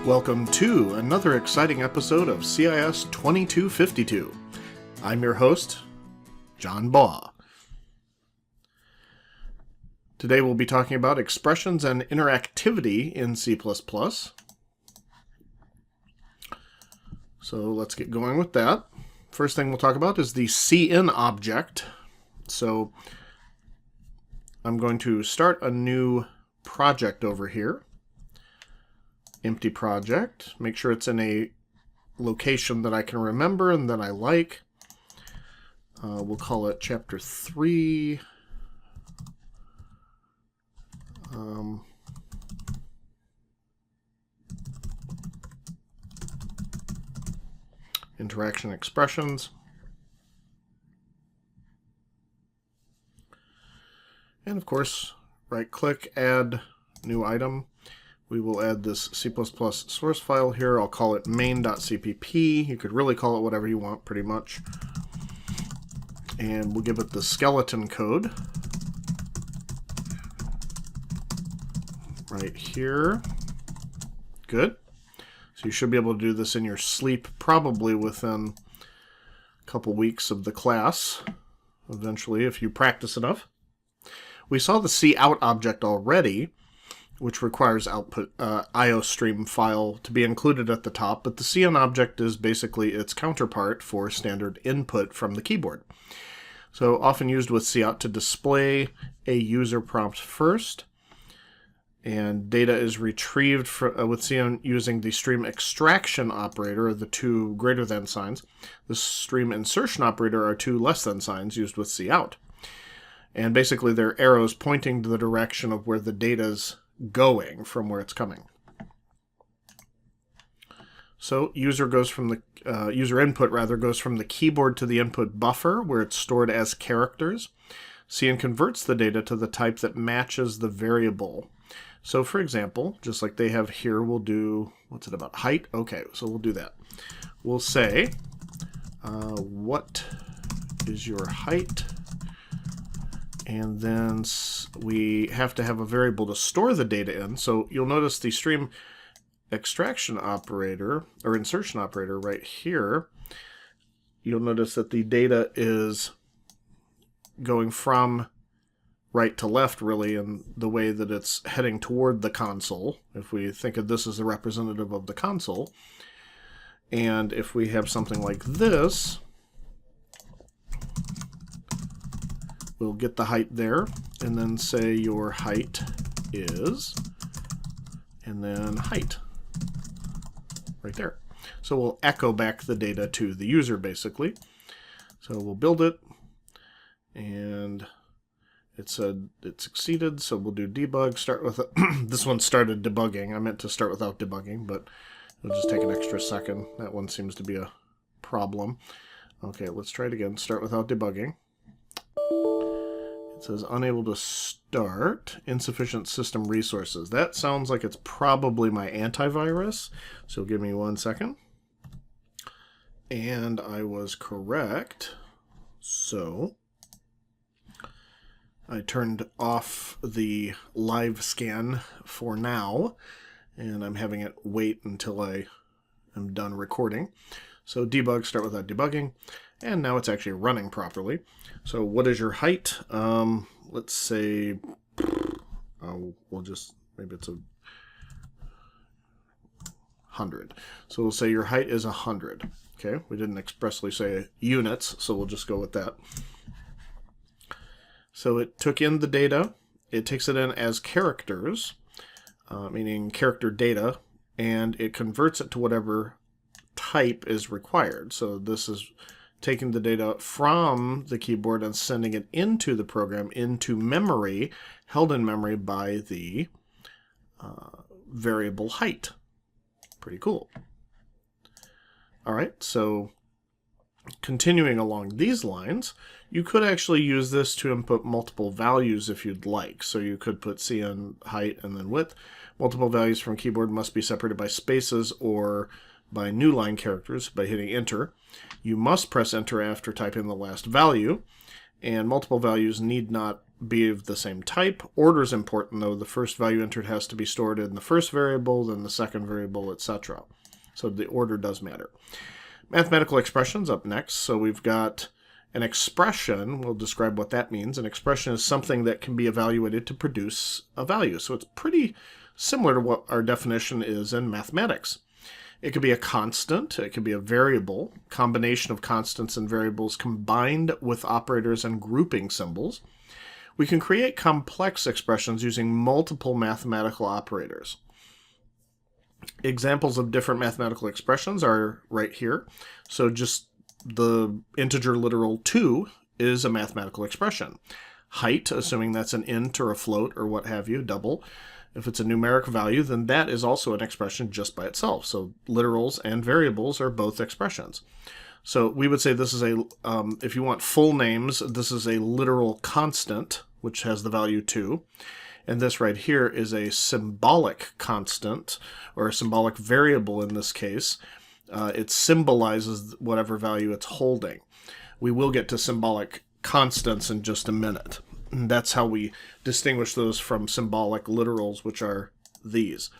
Welcome to another exciting episode of CIS 2252. I'm your host, John Baugh. Today we'll be talking about expressions and interactivity in C++. So let's get going with that. First thing we'll talk about is the cin object. So I'm going to start a new project over here. Empty project. Make sure it's in a location that I can remember and that I like. We'll call it Chapter 3. Interaction expressions. And of course, right-click, add new item. We will add this C++ source file here. I'll call it main.cpp. You could really call it whatever you want, pretty much. And we'll give it the skeleton code. Right here. Good. So you should be able to do this in your sleep, probably within a couple weeks of the class, eventually, if you practice enough. We saw the cout object already, which requires output iostream file to be included at the top, but the cin object is basically its counterpart for standard input from the keyboard. So often used with cout to display a user prompt first, and data is retrieved with cin using the stream extraction operator, the two greater than signs. The stream insertion operator are two less than signs used with cout. And basically they're arrows pointing to the direction of where the data's going from where it's coming. So user goes from the user input goes from the keyboard to the input buffer where it's stored as characters. cin converts the data to the type that matches the variable. So for example, just like they have here, we'll do, what's it about? Height? Okay, so we'll do that. We'll say, what is your height? And then we have to have a variable to store the data in. So you'll notice the stream extraction operator, or insertion operator right here, you'll notice that the data is going from right to left, really, in the way that it's heading toward the console, if we think of this as a representative of the console. And if we have something like this, we'll get the height there, and then say your height is, and then height, right there. So we'll echo back the data to the user, basically. So we'll build it, and it said it succeeded, so we'll do debug, start with this one started debugging. I meant to start without debugging, but it'll just take an extra second. That one seems to be a problem. Okay, let's try it again. Start without debugging. It says unable to start, insufficient system resources. That sounds like it's probably my antivirus, so give me 1 second. And I was correct. So I turned off the live scan for now, and I'm having it wait until I am done recording. So debug, start without debugging, and now it's actually running properly. So what is your height? Let's say, we'll just, maybe it's 100. So we'll say your height is 100. Okay, we didn't expressly say units, so we'll just go with that. So it took in the data, it takes it in as characters, meaning character data, and it converts it to whatever type is required. So this is taking the data from the keyboard and sending it into the program, into memory, held in memory by the variable height. Pretty cool. All right, so continuing along these lines, you could actually use this to input multiple values if you'd like. So you could put cin height and then width. Multiple values from keyboard must be separated by spaces or by new line characters by hitting enter. You must press enter after typing the last value, and multiple values need not be of the same type. Order is important, though. The first value entered has to be stored in the first variable, then the second variable, etc. So the order does matter. Mathematical expressions up next. So we've got an expression. We'll describe what that means. An expression is something that can be evaluated to produce a value. So it's pretty similar to what our definition is in mathematics. It could be a constant, it could be a variable, combination of constants and variables combined with operators and grouping symbols. We can create complex expressions using multiple mathematical operators. Examples of different mathematical expressions are right here. So just the integer literal 2 is a mathematical expression. Height, assuming that's an int or a float or what have you, double. If it's a numeric value, then that is also an expression just by itself. So literals and variables are both expressions. So we would say this is a, if you want full names, this is a literal constant, which has the value 2. And this right here is a symbolic constant, or a symbolic variable in this case. It symbolizes whatever value it's holding. We will get to symbolic constants in just a minute. And that's how we distinguish those from symbolic literals, which are these.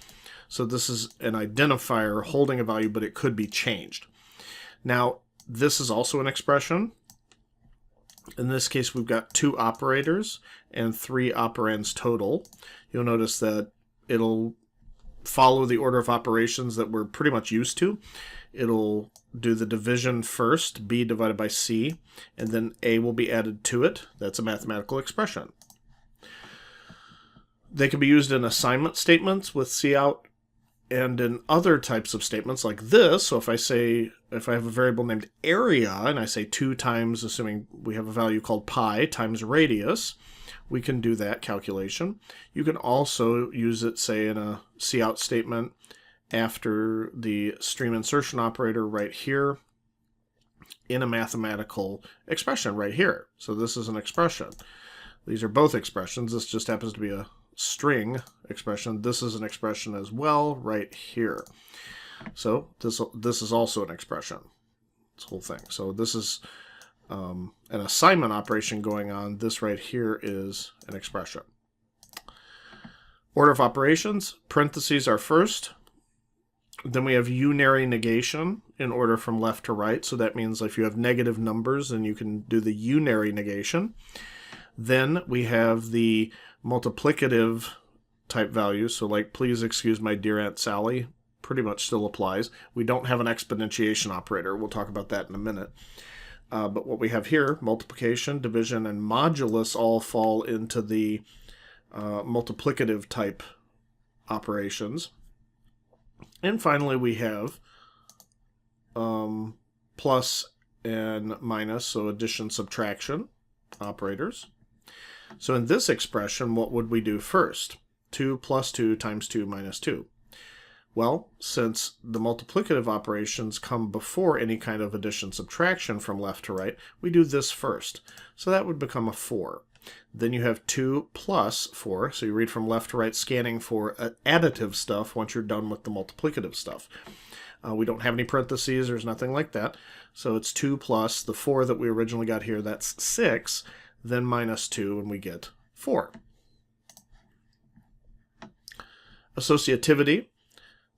So this is an identifier holding a value, but it could be changed. Now, this is also an expression. In this case, we've got 2 operators and 3 operands total. You'll notice that it'll follow the order of operations that we're pretty much used to. It'll do the division first, b divided by c, and then a will be added to it. That's a mathematical expression. They can be used in assignment statements with cout and in other types of statements like this. So if I have a variable named area and I say 2 times, assuming we have a value called pi, times radius, we can do that calculation. You can also use it, say, in a cout statement after the stream insertion operator right here in a mathematical expression right here. So this is an expression. These are both expressions. This just happens to be a string expression. This is an expression as well right here. So this is also an expression, this whole thing. So this is an assignment operation going on. This right here is an expression. Order of operations, parentheses are first. Then we have unary negation in order from left to right. So that means if you have negative numbers, then you can do the unary negation. Then we have the multiplicative type values. So like, please excuse my dear Aunt Sally, pretty much still applies. We don't have an exponentiation operator. We'll talk about that in a minute. But what we have here, multiplication, division, and modulus all fall into the multiplicative type operations. And finally, we have plus and minus, so addition, subtraction operators. So in this expression, what would we do first? 2 plus 2 times 2 minus 2. Well, since the multiplicative operations come before any kind of addition, subtraction from left to right, we do this first. So that would become a 4. Then you have 2 plus 4, so you read from left to right, scanning for additive stuff once you're done with the multiplicative stuff. We don't have any parentheses, there's nothing like that. So it's 2 plus the 4 that we originally got here, that's 6, then minus 2, and we get 4. Associativity.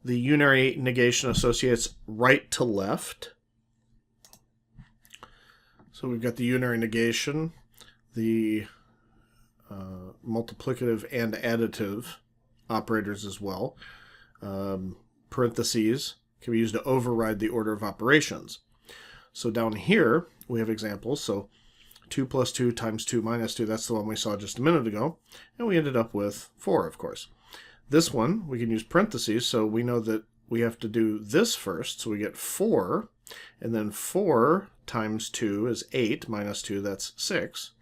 The unary negation associates right to left. So we've got the unary negation, the multiplicative and additive operators as well. Parentheses can be used to override the order of operations. So down here we have examples. So 2 plus 2 times 2 minus 2, that's the one we saw just a minute ago. And we ended up with 4, of course. This one, we can use parentheses, so we know that we have to do this first. So we get 4, and then 4 times 2 is 8, minus 2, that's 6.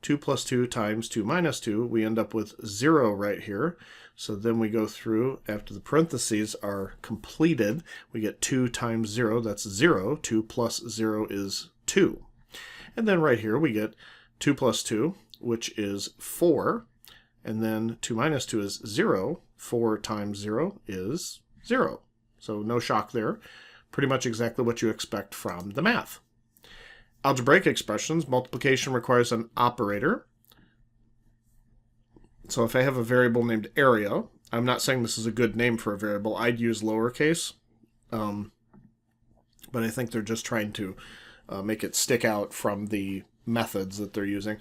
2 plus 2 times 2 minus 2, we end up with 0 right here. So then we go through, after the parentheses are completed, we get 2 times 0, that's 0. 2 plus 0 is 2. And then right here we get 2 plus 2, which is 4. And then 2 minus 2 is 0. 4 times 0 is 0. So no shock there. Pretty much exactly what you expect from the math. Algebraic expressions, multiplication requires an operator. So if I have a variable named area, I'm not saying this is a good name for a variable. I'd use lowercase, but I think they're just trying to make it stick out from the methods that they're using.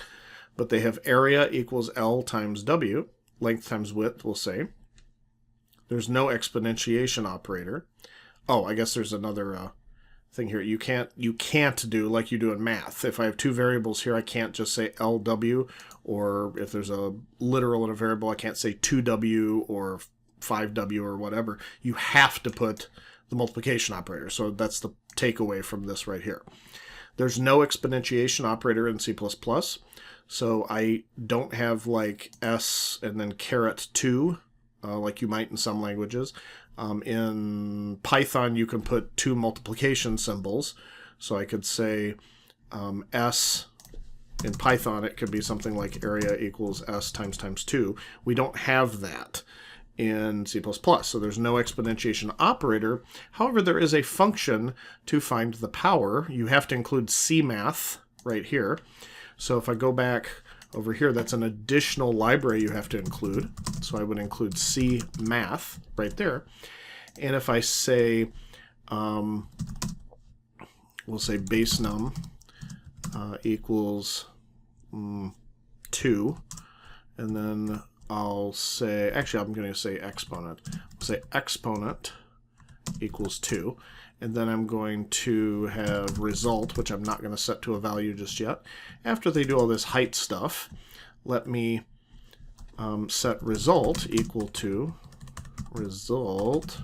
But they have area equals L times W, length times width, we'll say. There's no exponentiation operator. Oh, I guess there's another thing here. You can't do like you do in math. If I have two variables here, I can't just say LW, or if there's a literal in a variable, I can't say 2W or 5W or whatever. You have to put the multiplication operator. So that's the takeaway from this right here. There's no exponentiation operator in C++. So I don't have like S and then caret 2, like you might in some languages. In Python, you can put two multiplication symbols. So I could say S, in Python, it could be something like area equals S times 2. We don't have that in C++, so there's no exponentiation operator. However, there is a function to find the power. You have to include cmath right here. So if I go back over here, that's an additional library you have to include. So I would include cmath right there. And if I say, we'll say base num equals 2, and then I'll say, actually I'm going to say exponent. I'll say exponent equals 2. And then I'm going to have result, which I'm not going to set to a value just yet. After they do all this height stuff, let me set result equal to result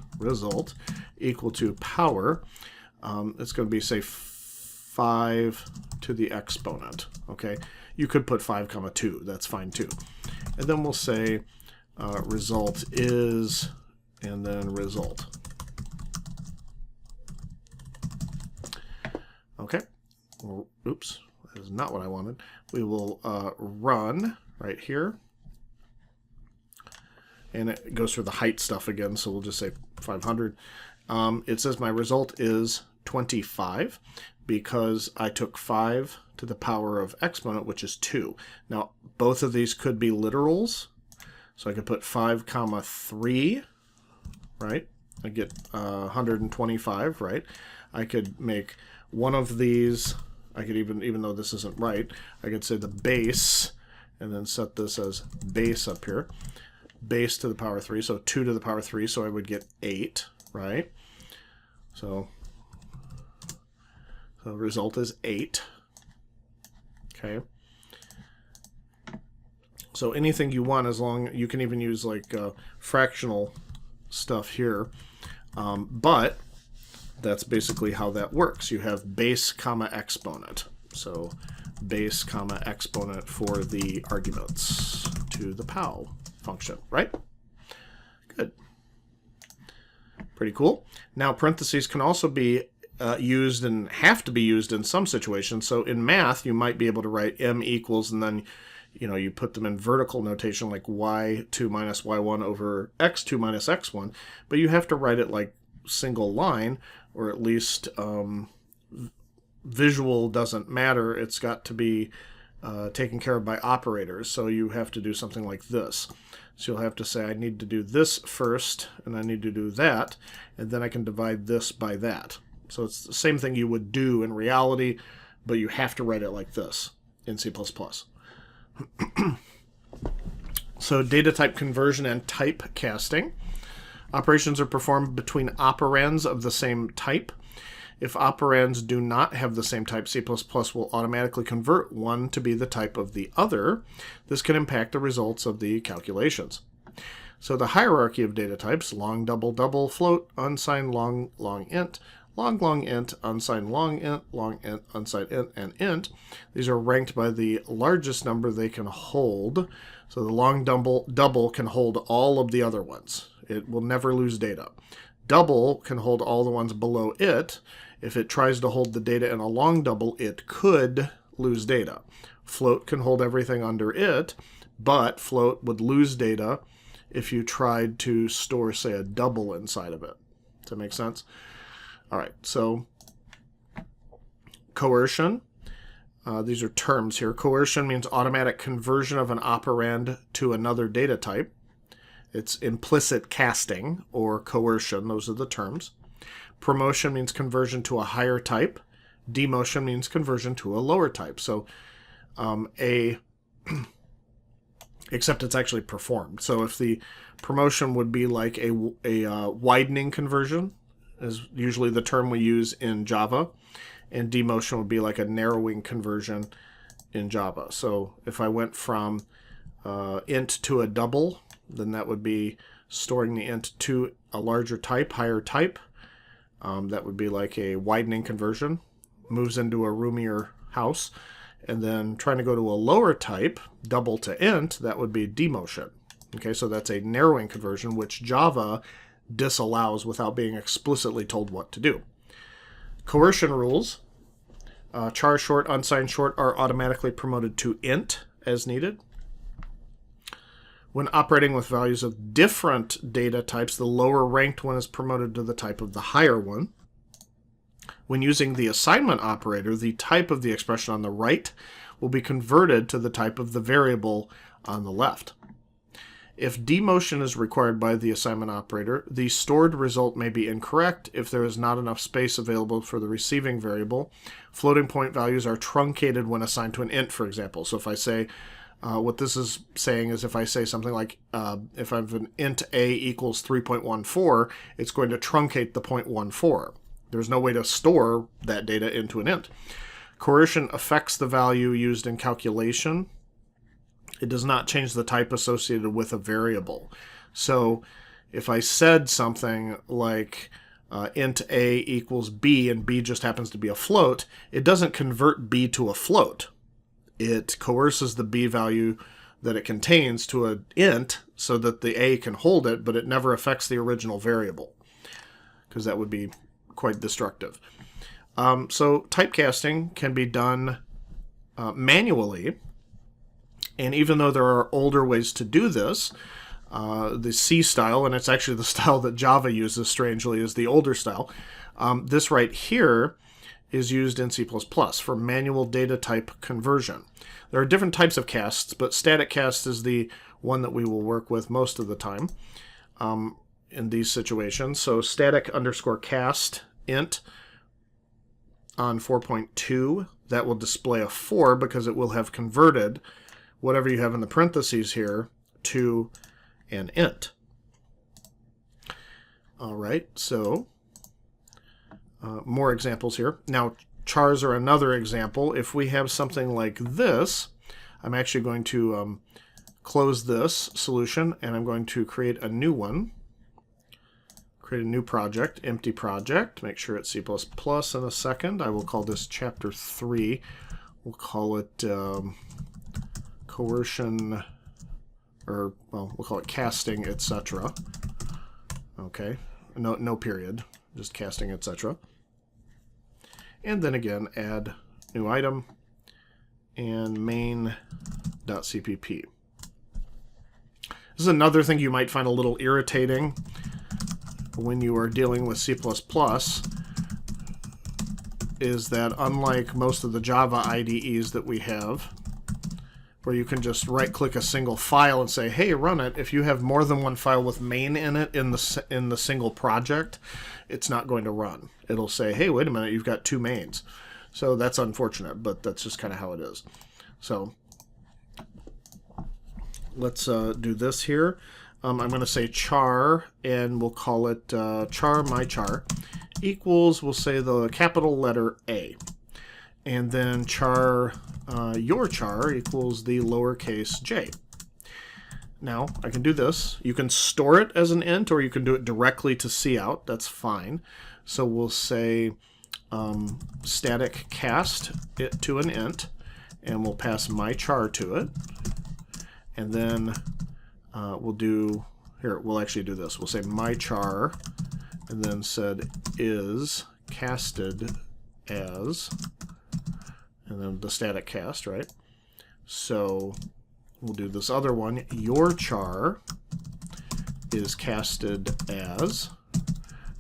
equal to power. It's going to be, say, 5 to the exponent. Okay, you could put 5 comma 2. That's fine too. And then we'll say result is, and then result. Okay, well, oops, that is not what I wanted. We will run right here. And it goes through the height stuff again, so we'll just say 500. It says my result is 25 because I took 5 to the power of exponent, which is 2. Now, both of these could be literals. So I could put 5 comma 3, right? I get 125, right? I could make one of these, I could even though this isn't right, I could say the base, and then set this as base up here. Base to the power 3, so 2 to the power 3, so I would get 8, right? So the result is 8. Okay. So anything you want, as long, you can even use like fractional stuff here, but that's basically how that works. You have base comma exponent. So base comma exponent for the arguments to the POW function, right? Good. Pretty cool. Now parentheses can also be used and have to be used in some situations. So in math, you might be able to write m equals, and then you put them in vertical notation like y2 minus y1 over x2 minus x1, but you have to write it like single line, or at least visual doesn't matter. It's got to be taken care of by operators, so you have to do something like this. So you'll have to say I need to do this first, and I need to do that, and then I can divide this by that. So it's the same thing you would do in reality, but you have to write it like this in C++. So data type conversion and type casting. Operations are performed between operands of the same type. If operands do not have the same type, C++ will automatically convert one to be the type of the other. This can impact the results of the calculations. So the hierarchy of data types, long, double, double, float, unsigned, long, long, int, long, long, int, unsigned, long, int, unsigned, int, and int. These are ranked by the largest number they can hold. So the long double can hold all of the other ones. It will never lose data. Double can hold all the ones below it. If it tries to hold the data in a long double, it could lose data. Float can hold everything under it, but float would lose data if you tried to store, say, a double inside of it. Does that make sense? All right, so coercion. These are terms here. Coercion means automatic conversion of an operand to another data type. It's implicit casting or coercion. Those are the terms. Promotion means conversion to a higher type. Demotion means conversion to a lower type. So except it's actually performed. So if the promotion would be like a widening conversion, is usually the term we use in Java, and demotion would be like a narrowing conversion in Java. So if I went from int to a double, then that would be storing the int to a larger type, higher type. That would be like a widening conversion, moves into a roomier house. And then trying to go to a lower type, double to int, that would be demotion. Okay, so that's a narrowing conversion, which Java disallows without being explicitly told what to do. Coercion rules, char short, unsigned short, are automatically promoted to int as needed. When operating with values of different data types, the lower ranked one is promoted to the type of the higher one. When using the assignment operator, the type of the expression on the right will be converted to the type of the variable on the left. If demotion is required by the assignment operator, the stored result may be incorrect if there is not enough space available for the receiving variable. Floating point values are truncated when assigned to an int, for example. So if I say, what this is saying is if I say something like, if I have an int a equals 3.14, it's going to truncate the 0.14. There's no way to store that data into an int. Coercion affects the value used in calculation. It does not change the type associated with a variable. So if I said something like int a equals b, and b just happens to be a float, it doesn't convert b to a float. It coerces the b value that it contains to an int so that the a can hold it, but it never affects the original variable, because that would be quite destructive. So typecasting can be done manually, and even though there are older ways to do this, the C style, and it's actually the style that Java uses, strangely, is the older style. This right here is used in C++ for manual data type conversion. There are different types of casts, but static cast is the one that we will work with most of the time in these situations. So static underscore cast int on 4.2, that will display a 4 because it will have converted whatever you have in the parentheses here to an int. All right, so more examples here. Now, chars are another example. If we have something like this, I'm actually going to close this solution, and I'm going to create a new one. Create a new project, empty project. Make sure it's C++ in a second. I will call this chapter 3. We'll call it coercion, or, well, we'll call it casting, etc. Okay, no period, just casting, etc. And then again, add new item and main.cpp. This is another thing you might find a little irritating when you are dealing with C++, is that unlike most of the Java IDEs that we have, where you can just right-click a single file and say, hey, run it, if you have more than one file with main in it in the single project, it's not going to run. It'll say, hey, wait a minute, you've got two mains. So that's unfortunate, but that's just kind of how it is. So let's do this here. I'm going to say char, and we'll call it char my char equals, we'll say the capital letter A. And then char your char equals the lowercase j. Now, I can do this. You can store it as an int, or you can do it directly to cout. That's fine. So we'll say static cast it to an int, and we'll pass my char to it. And then we'll actually do this. We'll say my char, and then said is casted as, and then the static cast, right? So we'll do this other one. Your char is casted as,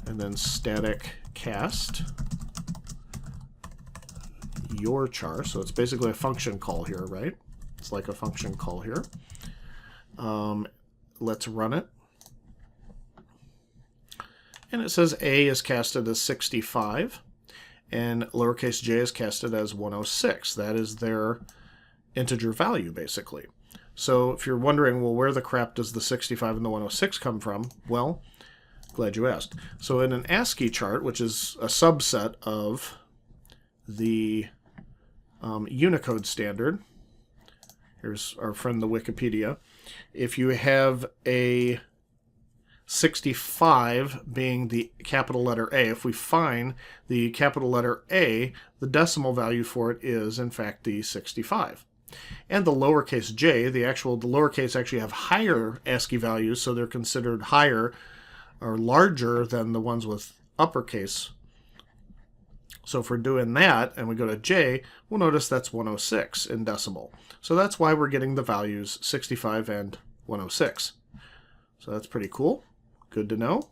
and then static cast your char. So it's basically a function call here, right? It's like a function call here. Let's run it. And it says A is casted as 65, and lowercase j is casted as 106. That is their integer value, basically. So if you're wondering, well, where the crap does the 65 and the 106 come from? Well, glad you asked. So in an ASCII chart, which is a subset of the Unicode standard, here's our friend the Wikipedia, if you have a 65 being the capital letter A, if we find the capital letter A, the decimal value for it is, in fact, the 65. And the lowercase j, the lowercase actually have higher ASCII values, so they're considered higher or larger than the ones with uppercase. So if we're doing that and we go to j, we'll notice that's 106 in decimal. So that's why we're getting the values 65 and 106. So that's pretty cool. Good to know.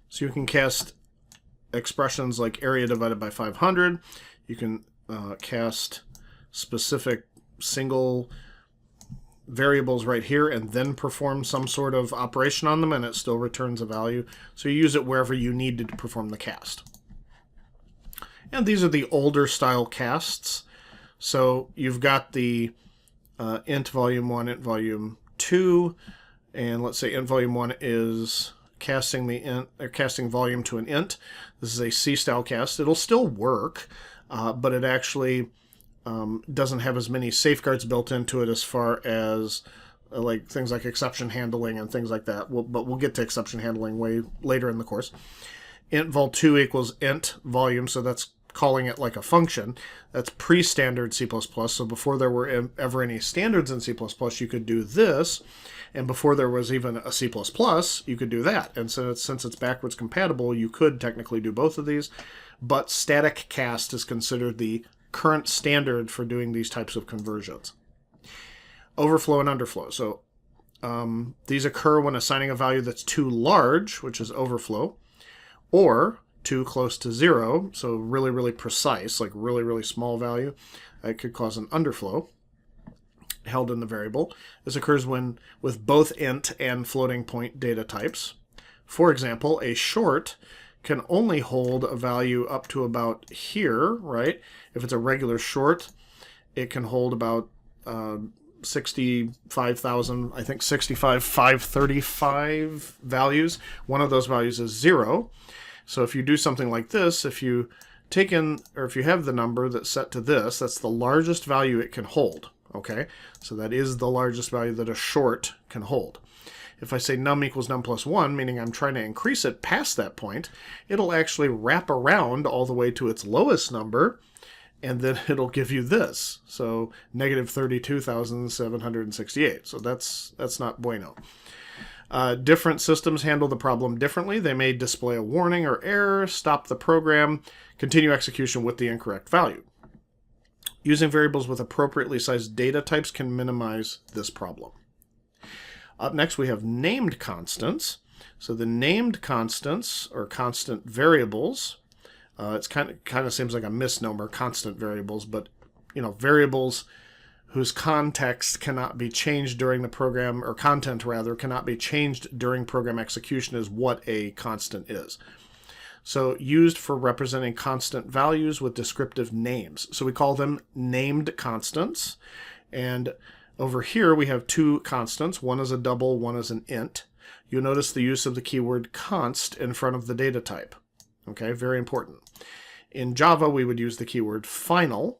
So you can cast expressions like area divided by 500. You can cast specific single variables right here and then perform some sort of operation on them, and it still returns a value. So you use it wherever you need to perform the cast. And these are the older style casts. So you've got the int volume 1, int volume 2, and let's say int volume 1 is casting the int or casting volume to an int. This is a C-style cast. It'll still work, but it actually doesn't have as many safeguards built into it as far as like things like exception handling and things like that. But we'll get to exception handling way later in the course. Int vol 2 equals int volume, so that's calling it like a function. That's pre-standard C++, so before there were ever any standards in C++, you could do this, and before there was even a C++, you could do that. And so since it's backwards compatible, you could technically do both of these, but static cast is considered the current standard for doing these types of conversions. Overflow and underflow. So these occur when assigning a value that's too large, which is overflow, or too close to 0, so really, really precise, like really, really small value. It could cause an underflow held in the variable. This occurs when with both int and floating point data types. For example, a short can only hold a value up to about here, right? If it's a regular short, it can hold about 65,000, I think 65,535 values. One of those values is 0. So if you do something like this, if you take in, or if you have the number that's set to this, that's the largest value it can hold, okay? So that is the largest value that a short can hold. If I say num equals num plus 1, meaning I'm trying to increase it past that point, it'll actually wrap around all the way to its lowest number, and then it'll give you this. So negative 32,768. So that's not bueno. Different systems handle the problem differently. They may display a warning or error, stop the program, continue execution with the incorrect value. Using variables with appropriately sized data types can minimize this problem. Up next, we have named constants. So the named constants, or constant variables, it's kind of seems like a misnomer, constant variables, but variables whose context cannot be changed during the program, or content rather, cannot be changed during program execution is what a constant is. So used for representing constant values with descriptive names. So we call them named constants. And over here we have two constants. One is a double, one is an int. You'll notice the use of the keyword const in front of the data type. Okay, very important. In Java, we would use the keyword final.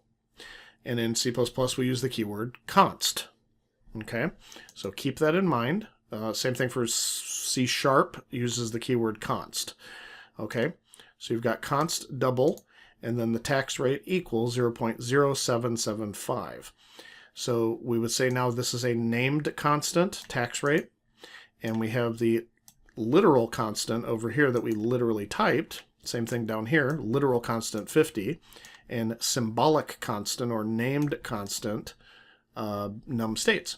And in C++, we use the keyword const. Okay, so keep that in mind. Same thing for C# uses the keyword const. Okay, so you've got const double, and then the tax rate equals 0.0775. So we would say now this is a named constant, tax rate, and we have the literal constant over here that we literally typed. Same thing down here, literal constant 50. And symbolic constant or named constant num states.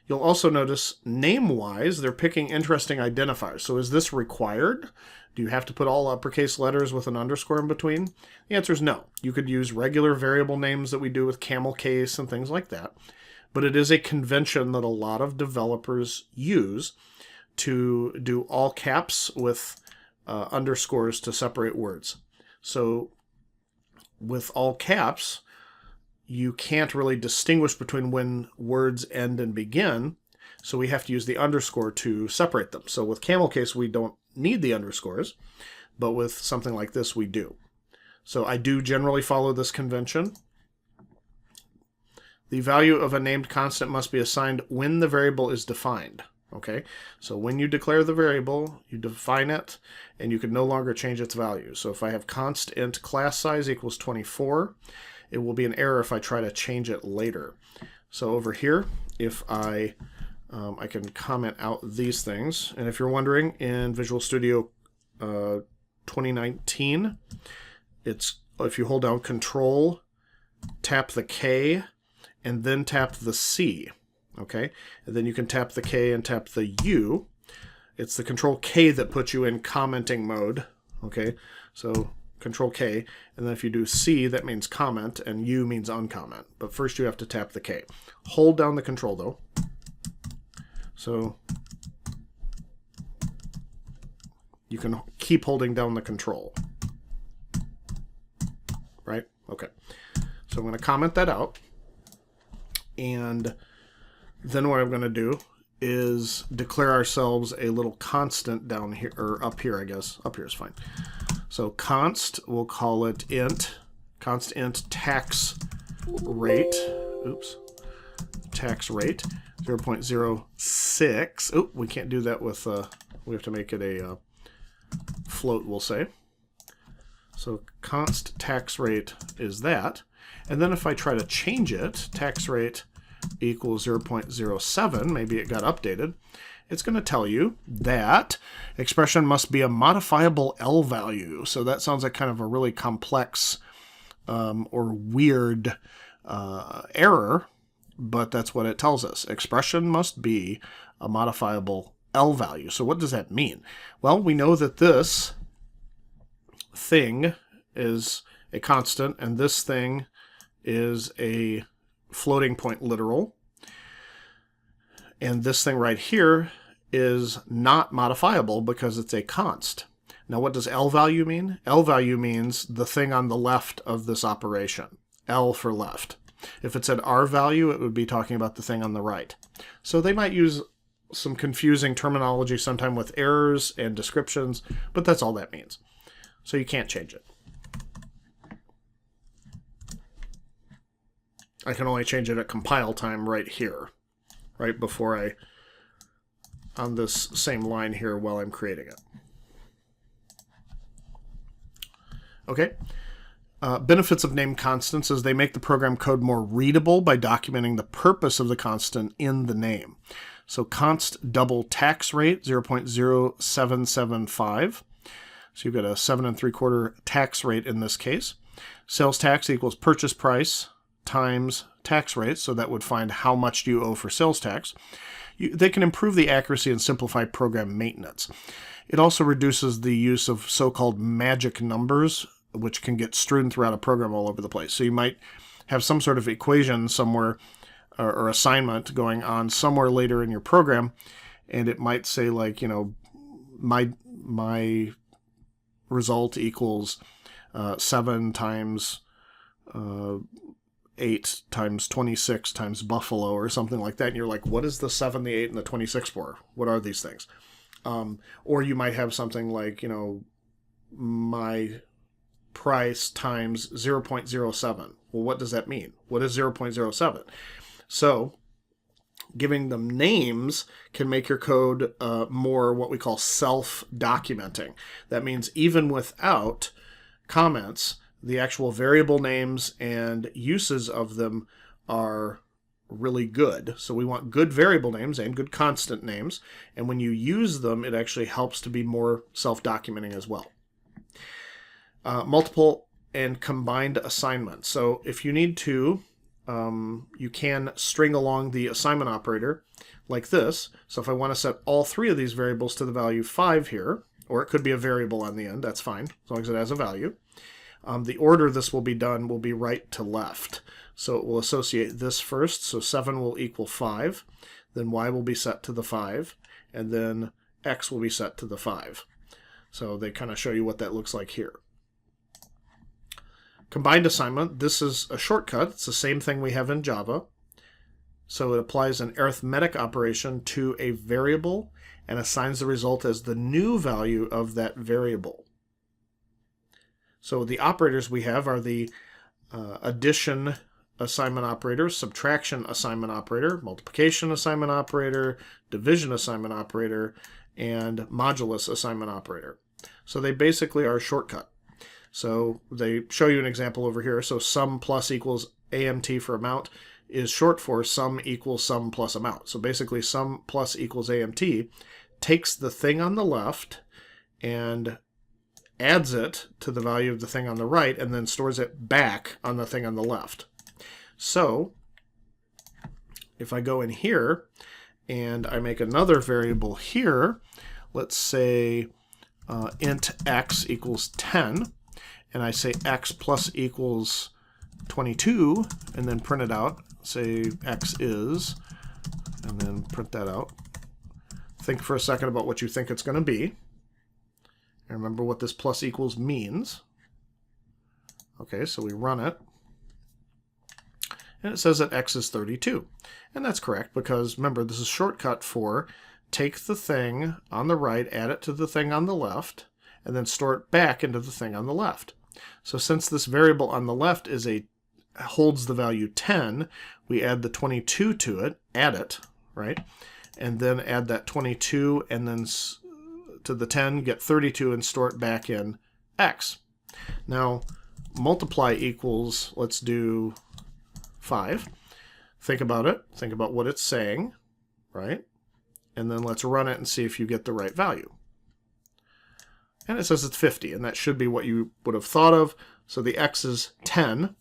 You'll also notice name-wise, they're picking interesting identifiers. So is this required? Do you have to put all uppercase letters with an underscore in between? The answer is no. You could use regular variable names that we do with camel case and things like that. But it is a convention that a lot of developers use to do all caps with underscores to separate words. So with all caps, you can't really distinguish between when words end and begin, so we have to use the underscore to separate them. So with camel case, we don't need the underscores, but with something like this, we do. So I do generally follow this convention. The value of a named constant must be assigned when the variable is defined. Okay, so when you declare the variable, you define it, and you can no longer change its value. So if I have const int class size equals 24, it will be an error if I try to change it later. So over here, if I can comment out these things, and if you're wondering, in Visual Studio 2019, it's if you hold down Control, tap the K, and then tap the C. Okay, and then you can tap the K and tap the U. It's the Control K that puts you in commenting mode. Okay, so Control K, and then if you do C, that means comment, and U means uncomment. But first you have to tap the K. Hold down the Control though. So you can keep holding down the Control. Right? Okay. So I'm going to comment that out, and then what I'm going to do is declare ourselves a little constant down here, or up here, I guess. Up here is fine. So const, we'll call it int, const int tax rate, oops, tax rate, 0.06. Oh, we can't do that with, we have to make it a float, we'll say. So const tax rate is that. And then if I try to change it, tax rate equals 0.07, maybe it got updated, it's going to tell you that expression must be a modifiable L value. So that sounds like kind of a really complex or weird error, but that's what it tells us. Expression must be a modifiable L value. So what does that mean? Well, we know that this thing is a constant, and this thing is a floating point literal, and this thing right here is not modifiable because it's a const. Now what does L value mean? L value means the thing on the left of this operation. L for left. If it said R value, it would be talking about the thing on the right. So they might use some confusing terminology sometime with errors and descriptions, but that's all that means. So you can't change it. I can only change it at compile time right here, right before I, on this same line here while I'm creating it. Okay. Benefits of named constants is they make the program code more readable by documenting the purpose of the constant in the name. So const double tax rate, 0.0775. So you've got a 7 3/4 tax rate in this case. Sales tax equals purchase price times tax rate, so that would find how much do you owe for sales tax. They can improve the accuracy and simplify program maintenance. It also reduces the use of so-called magic numbers, which can get strewn throughout a program all over the place. So you might have some sort of equation somewhere or assignment going on somewhere later in your program, and it might say like, you know, my result equals 7 times 8 times 26 times buffalo or something like that. And you're like, what is the 7, the 8, and the 26 for? What are these things? Or you might have something like, you know, my price times 0.07. Well, what does that mean? What is 0.07? So giving them names can make your code more what we call self-documenting. That means even without comments, the actual variable names and uses of them are really good. So we want good variable names and good constant names. And when you use them, it actually helps to be more self-documenting as well. Multiple and combined assignments. So if you need to you can string along the assignment operator like this. So if I want to set all three of these variables to the value 5 here, or it could be a variable on the end, that's fine, as long as it has a value. The order this will be done will be right to left. So it will associate this first, so 7 will equal 5, then y will be set to the 5, and then x will be set to the 5. So they kind of show you what that looks like here. Combined assignment, this is a shortcut. It's the same thing we have in Java. So it applies an arithmetic operation to a variable and assigns the result as the new value of that variable. So the operators we have are the addition assignment operator, subtraction assignment operator, multiplication assignment operator, division assignment operator, and modulus assignment operator. So they basically are a shortcut. So they show you an example over here. So sum plus equals AMT for amount is short for sum equals sum plus amount. So basically sum plus equals AMT takes the thing on the left and adds it to the value of the thing on the right and then stores it back on the thing on the left. So if I go in here and I make another variable here, let's say int x equals 10, and I say x plus equals 22, and then print it out, say x is, and then print that out. Think for a second about what you think it's going to be. And remember what this plus equals means. Okay, so we run it. And it says that x is 32. And that's correct because, remember, this is a shortcut for take the thing on the right, add it to the thing on the left, and then store it back into the thing on the left. So since this variable on the left holds the value 10, we add the 22 to it, add it, right? And then add that 22 and then to the 10, get 32 and store it back in x. Now, multiply equals, let's do 5. Think about it. Think about what it's saying, right? And then let's run it and see if you get the right value. And it says it's 50, and that should be what you would have thought of. So the x is 10.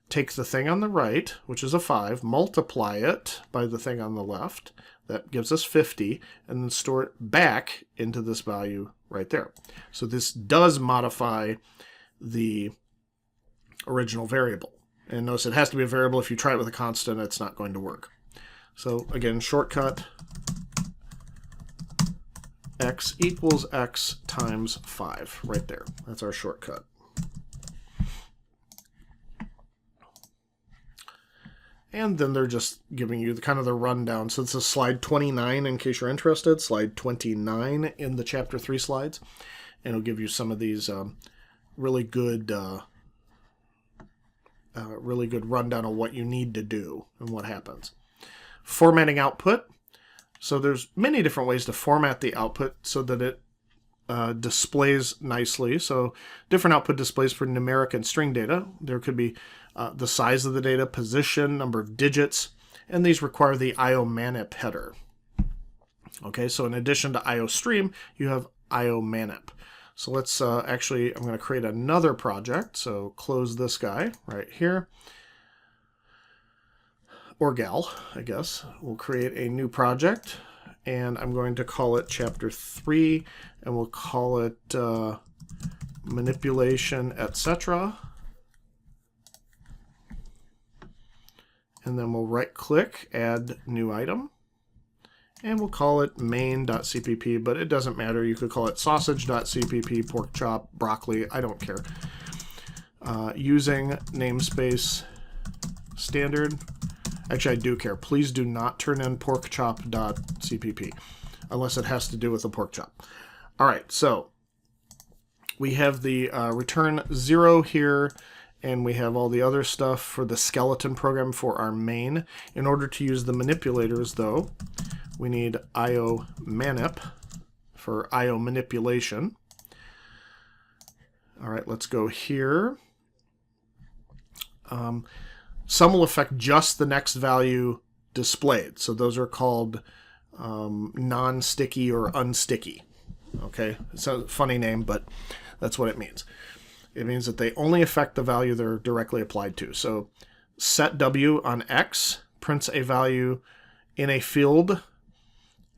Take the thing on the right, which is a 5, multiply it by the thing on the left. That gives us 50, and then store it back into this value right there. So this does modify the original variable. And notice it has to be a variable. If you try it with a constant, it's not going to work. So again, shortcut, x equals x times 5, right there. That's our shortcut. And then they're just giving you kind of the rundown. So this is slide 29 in case you're interested, slide 29 in the chapter 3 slides. And it'll give you some of these really good rundown of what you need to do and what happens. Formatting output. So there's many different ways to format the output so that it displays nicely. So different output displays for numeric and string data. There could be the size of the data, position, number of digits, and these require the iomanip header. Okay, so in addition to iostream, you have iomanip. So let's actually, I'm going to create another project. So close this guy right here. Or gal, I guess. We'll create a new project, and I'm going to call it Chapter 3, and we'll call it Manipulation, etc. And then we'll right-click, Add New Item, and we'll call it main.cpp, but it doesn't matter. You could call it sausage.cpp, pork chop, broccoli, I don't care. Using namespace standard. Actually, I do care. Please do not turn in porkchop.cpp unless it has to do with a pork chop. All right, so we have the return 0 here, and we have all the other stuff for the skeleton program for our main. In order to use the manipulators, though, we need iomanip for IO manipulation. All right, let's go here. Some will affect just the next value displayed. So those are called non-sticky or unsticky. Okay, it's a funny name, but that's what it means. It means that they only affect the value they're directly applied to. So setw on x prints a value in a field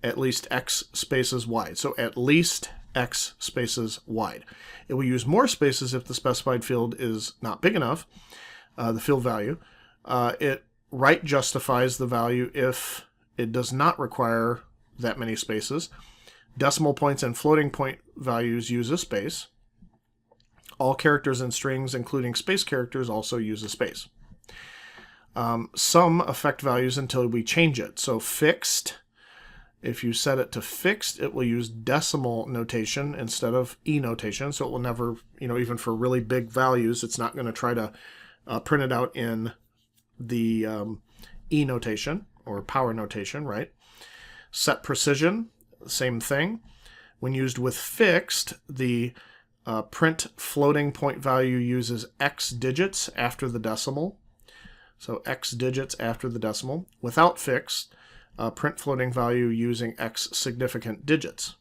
at least x spaces wide. So at least x spaces wide. It will use more spaces if the specified field is not big enough, the field value. It right justifies the value if it does not require that many spaces. Decimal points and floating point values use a space. All characters and strings, including space characters, also use a space. Some affect values until we change it. So fixed, if you set it to fixed, it will use decimal notation instead of E notation. So it will never, even for really big values, it's not going to try to print it out in the E notation or power notation, right? Set precision, same thing. When used with fixed, the print floating point value uses X digits after the decimal. So X digits after the decimal. Without fixed, print floating value using X significant digits.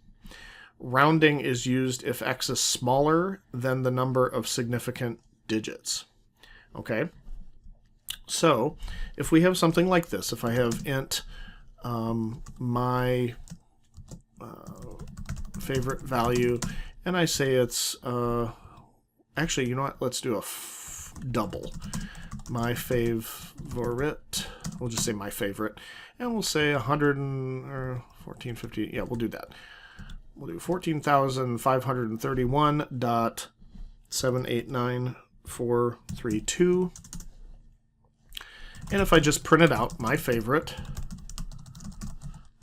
Rounding is used if X is smaller than the number of significant digits. Okay? So, if we have something like this, if I have int my favorite value, and I say it's, actually, you know what? Let's do a double. My favorite, we'll just say my favorite, and we'll say 100 or 1450, yeah, we'll do that. We'll do 14,531.789432. And if I just print it out, my favorite,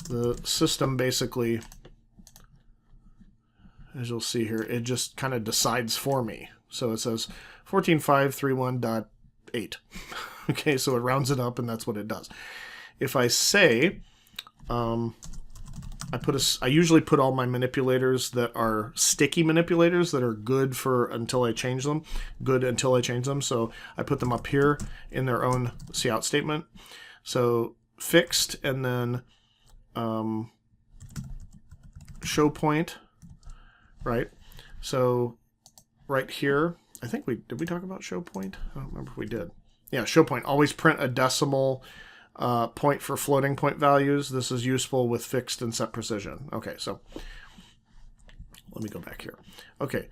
the system basically, as you'll see here, it just kind of decides for me. So it says 14,531.8. Okay, so it rounds it up, and that's what it does. If I say, I usually put all my manipulators that are sticky manipulators that are good until I change them. So I put them up here in their own cout statement. So fixed, and then showpoint, right? So right here, I think did we talk about showpoint? I don't remember if we did. Yeah, showpoint. Always print a decimal point for floating point values. This is useful with fixed and set precision. Okay, so let me go back here. Okay,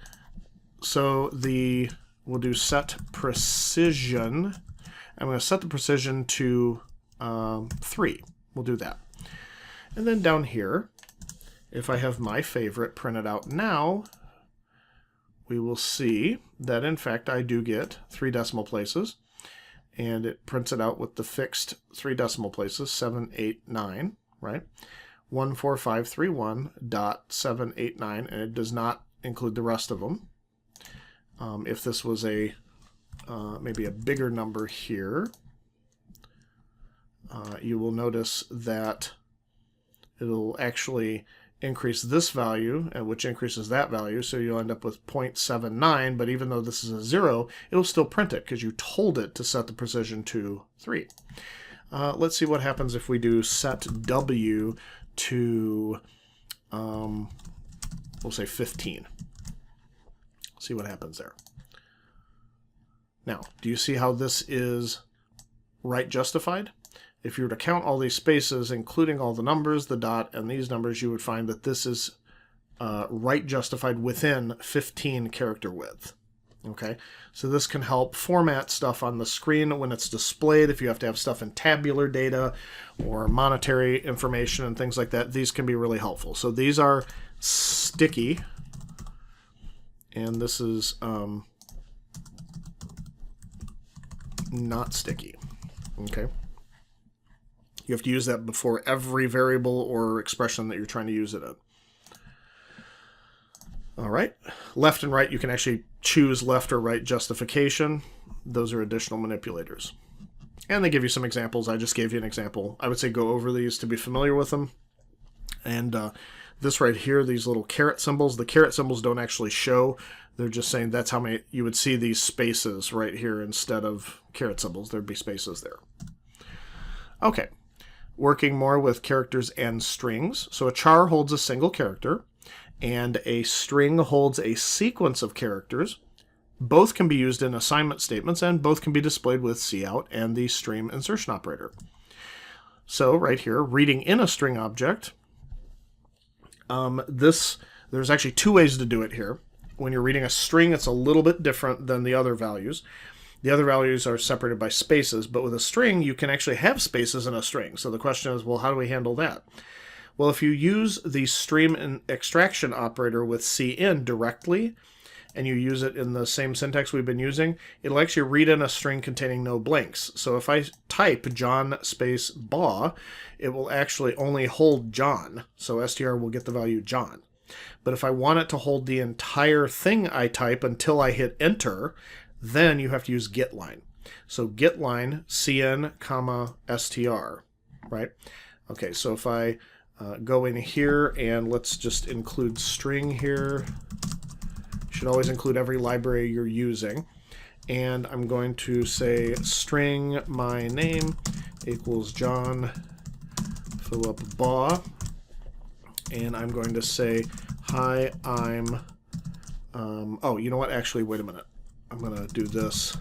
so we'll do set precision. I'm going to set the precision to 3. We'll do that. And then down here, if I have my favorite printed out now, we will see that in fact I do get 3 decimal places, and it prints it out with the fixed 3 decimal places, 789, right? 14531.789, and it does not include the rest of them. If this was maybe a bigger number here, you will notice that it'll actually increase this value, which increases that value, so you'll end up with 0.79, but even though this is a 0, it'll still print it because you told it to set the precision to 3. Let's see what happens if we do set w to, we'll say 15. See what happens there. Now, do you see how this is right justified? If you were to count all these spaces, including all the numbers, the dot, and these numbers, you would find that this is right justified within 15 character width. Okay, so this can help format stuff on the screen when it's displayed. If you have to have stuff in tabular data or monetary information and things like that, these can be really helpful. So these are sticky, and this is not sticky. Okay. You have to use that before every variable or expression that you're trying to use it in. All right. Left and right, you can actually choose left or right justification. Those are additional manipulators. And they give you some examples. I just gave you an example. I would say go over these to be familiar with them. And this right here, these little caret symbols, the caret symbols don't actually show. They're just saying that's how many you would see these spaces right here instead of caret symbols. There'd be spaces there. Okay. Working more with characters and strings. So a char holds a single character, and a string holds a sequence of characters, Both can be used in assignment statements, and both can be displayed with cout and the stream insertion operator. So right here, reading in a string object, there's actually two ways to do it here. When you're reading a string, it's a little bit different than the other values. The other values are separated by spaces, but with a string, you can actually have spaces in a string. So the question is, well, how do we handle that? Well, if you use the stream and extraction operator with cin directly, and you use it in the same syntax we've been using, it'll actually read in a string containing no blanks. So if I type John space baw, it will actually only hold John. So str will get the value John. But if I want it to hold the entire thing I type until I hit enter, then you have to use getLine. So getLine cin, comma, str, right? Okay, so if I go in here and let's just include string here. Should always include every library you're using. And I'm going to say string my name equals John Philip Baugh. And I'm going to say, hi, I'm, oh, you know what? Actually, wait a minute. I'm going to do this.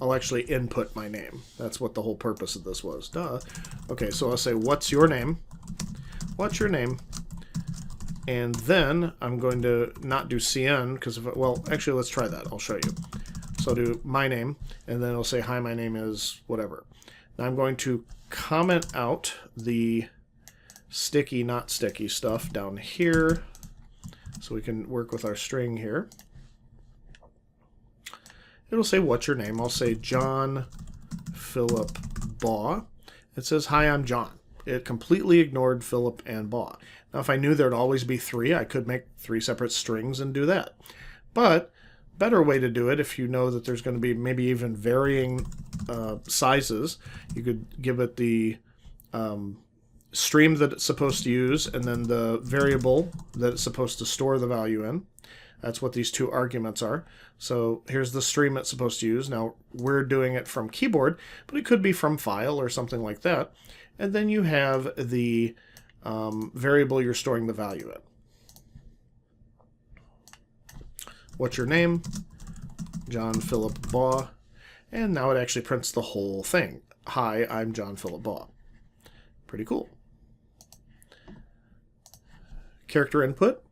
I'll actually input my name. That's what the whole purpose of this was. Duh. Okay, so I'll say, what's your name? What's your name? And then I'm going to not do cin, because, well, actually, let's try that. I'll show you. So I'll do my name, and then it'll say, hi, my name is whatever. Now I'm going to comment out the sticky, not sticky stuff down here, so we can work with our string here. It'll say, what's your name? I'll say John Philip Baugh. It says, hi, I'm John. It completely ignored Philip and Baugh. Now, if I knew there'd always be three, I could make three separate strings and do that. But better way to do it, if you know that there's going to be maybe even varying sizes, you could give it the stream that it's supposed to use and then the variable that it's supposed to store the value in. That's what these two arguments are. So here's the stream it's supposed to use. Now, we're doing it from keyboard, but it could be from file or something like that. And then you have the variable you're storing the value in. What's your name? John Philip Baugh. And now it actually prints the whole thing. Hi, I'm John Philip Baugh. Pretty cool. Character input.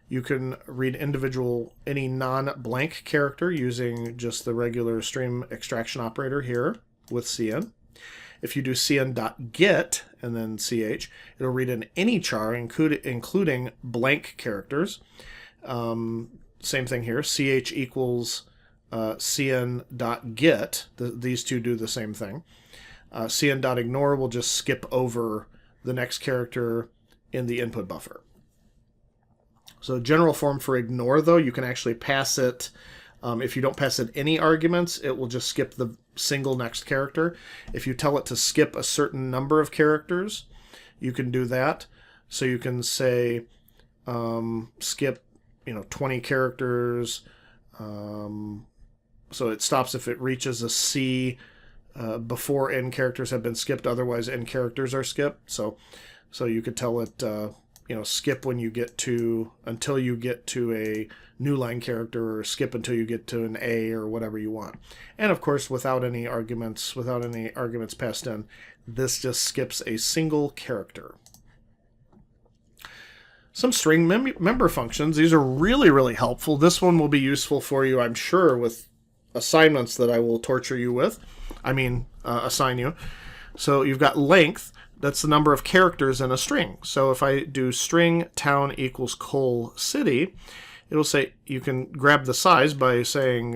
You can read any non-blank character using just the regular stream extraction operator here with cin. If you do cin.get and then ch, it'll read in any char, including blank characters. Same thing here, ch equals cin.get. These two do the same thing. Cin.ignore will just skip over the next character in the input buffer. So general form for ignore, though, you can actually pass it. If you don't pass it any arguments, it will just skip the single next character. If you tell it to skip a certain number of characters, you can do that. So you can say skip 20 characters. So it stops if it reaches a C before n characters have been skipped. Otherwise, n characters are skipped. So you could tell it skip when you get to, until you get to a new line character, or skip until you get to an A, or whatever you want. And of course, without any arguments passed in, this just skips a single character. Some string member functions. These are really, really helpful. This one will be useful for you, I'm sure, with assignments that I will torture you with. Assign you. So you've got length. That's the number of characters in a string. So if I do string town equals Coal City, it'll say you can grab the size by saying,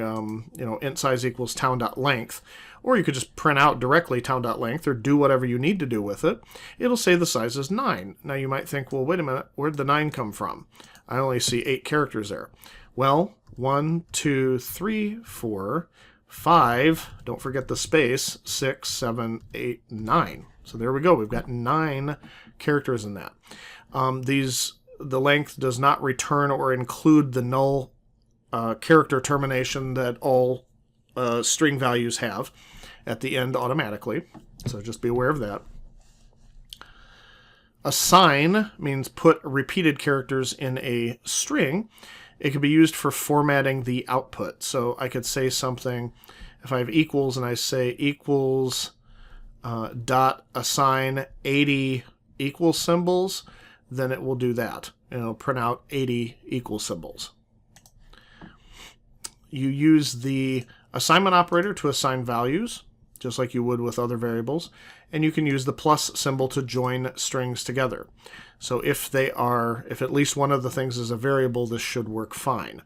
int size equals town.length, or you could just print out directly town.length or do whatever you need to do with it. It'll say the size is 9. Now you might think, well, wait a minute, where'd the 9 come from? I only see 8 characters there. Well, 1, 2, 3, 4, 5, don't forget the space, 6, 7, 8, 9. So there we go. We've got 9 characters in that. The length does not return or include the null character termination that all string values have at the end automatically. So just be aware of that. Assign means put repeated characters in a string. It can be used for formatting the output. So I could say something, if I have equals and I say equals dot assign 80 equal symbols, then it will do that. It'll print out 80 equal symbols. You use the assignment operator to assign values, just like you would with other variables, and you can use the plus symbol to join strings together. So if at least one of the things is a variable, this should work fine.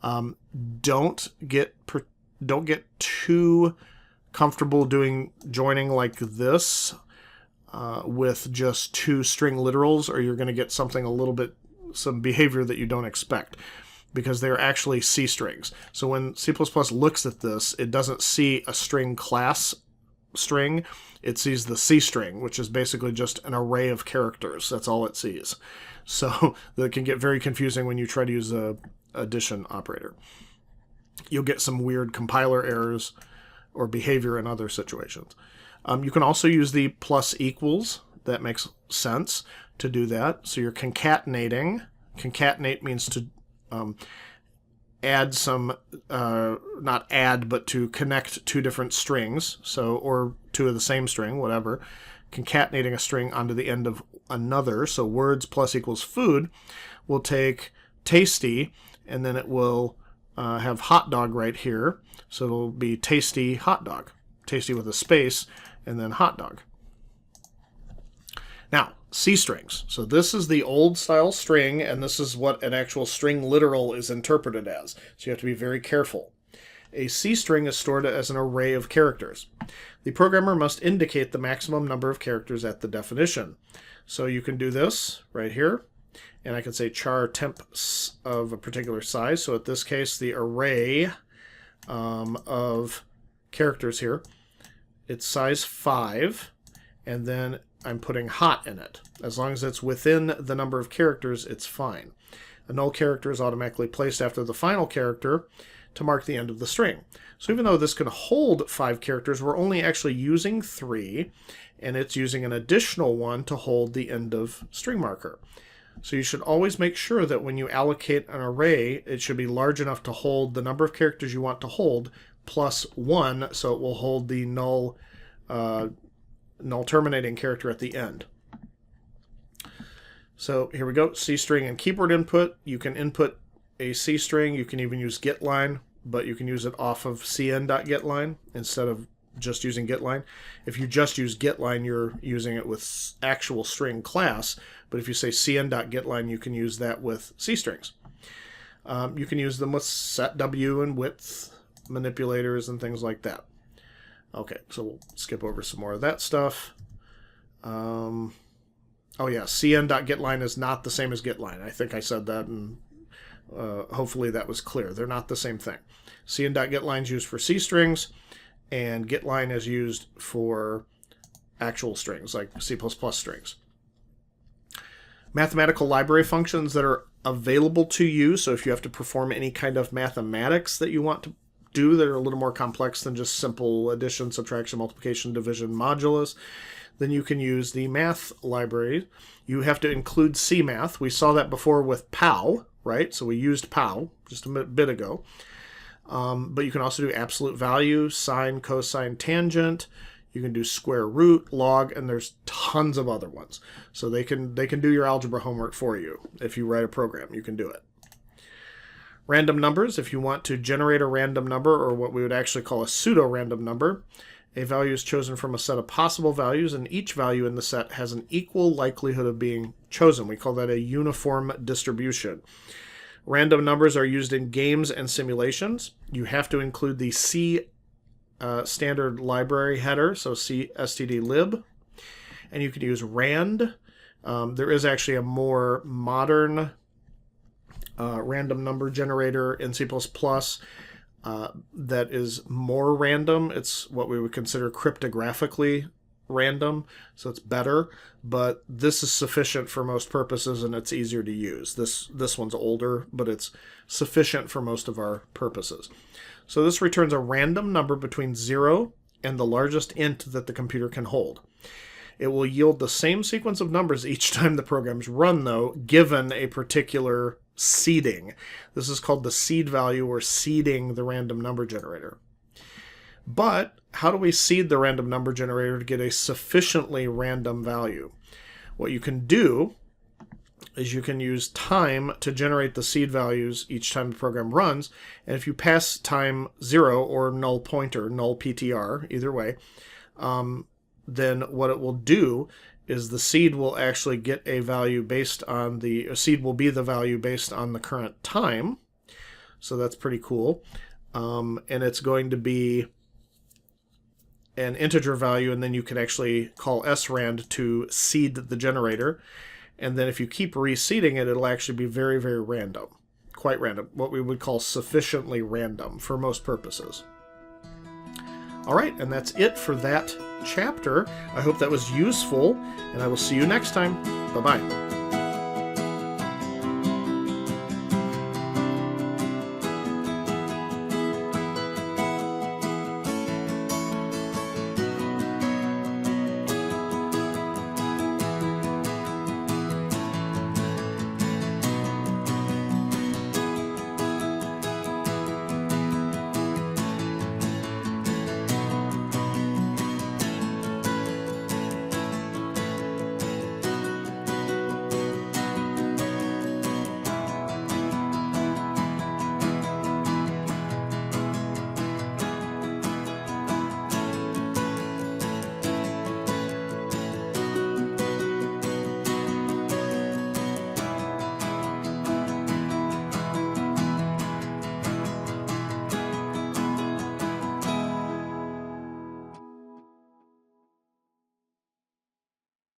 Don't get too comfortable doing joining like this with just two string literals, or you're going to get some behavior that you don't expect, because they're actually C strings. So when C++ looks at this, it doesn't see a string class string, it sees the C string, which is basically just an array of characters. That's all it sees. So that can get very confusing when you try to use a addition operator. You'll get some weird compiler errors or behavior in other situations. You can also use the plus equals. That makes sense to do that. So you're concatenating. Concatenate means to add some, not add, but to connect two different strings, or two of the same string, whatever. Concatenating a string onto the end of another. So words plus equals food will take tasty, and then it will have hot dog right here. So it'll be tasty hot dog. Tasty with a space, and then hot dog. Now, C strings. So this is the old style string, and this is what an actual string literal is interpreted as. So you have to be very careful. A C string is stored as an array of characters. The programmer must indicate the maximum number of characters at the definition. So you can do this right here, and I can say char temp of a particular size. So at this case, the array of characters here, it's size 5, and then I'm putting hot in it. As long as it's within the number of characters, it's fine. A null character is automatically placed after the final character to mark the end of the string. So even though this can hold 5 characters, we're only actually using 3, and it's using an additional one to hold the end of string marker. So you should always make sure that when you allocate an array, it should be large enough to hold the number of characters you want to hold plus 1, so it will hold the null terminating character at the end. So here we go, C string and keyboard input. You can input a C string. You can even use getLine, but you can use it off of cin.get line instead of just using getLine. If you just use getLine, you're using it with actual string class, but if you say cin.getLine, you can use that with C strings. You can use them with setw and width manipulators and things like that. Okay, so we'll skip over some more of that stuff. Oh yeah, cin.getLine is not the same as getLine. I think I said that, and hopefully that was clear. They're not the same thing. cin.getLine is used for C strings, and getLine is used for actual strings, like C++ strings. Mathematical library functions that are available to you, so if you have to perform any kind of mathematics that you want to do that are a little more complex than just simple addition, subtraction, multiplication, division, modulus, then you can use the math library. You have to include CMath. We saw that before with POW, right? So we used POW just a bit ago. But you can also do absolute value, sine, cosine, tangent. You can do square root, log, and there's tons of other ones. So they can do your algebra homework for you. If you write a program, you can do it. Random numbers, if you want to generate a random number, or what we would actually call a pseudo-random number, a value is chosen from a set of possible values, and each value in the set has an equal likelihood of being chosen. We call that a uniform distribution. Random numbers are used in games and simulations. You have to include the C standard library header, so C stdlib, and you can use rand. There is actually a more modern random number generator in C++ that is more random. It's what we would consider cryptographically random, so it's better, but this is sufficient for most purposes, and it's easier to use. This one's older, but it's sufficient for most of our purposes. So this returns a random number between 0 and the largest int that the computer can hold. It will yield the same sequence of numbers each time the program's run, though, given a particular seeding. This is called the seed value, or seeding the random number generator. But how do we seed the random number generator to get a sufficiently random value? What you can do is you can use time to generate the seed values each time the program runs, and if you pass time 0 or null pointer, null PTR, either way, then what it will do is the seed will actually get a value based on seed will be the value based on the current time. So that's pretty cool. And it's going to be an integer value, and then you can actually call srand to seed the generator. And then if you keep reseeding it, it'll actually be very, very random. Quite random. What we would call sufficiently random for most purposes. All right, and that's it for that chapter. I hope that was useful, and I will see you next time. Bye-bye.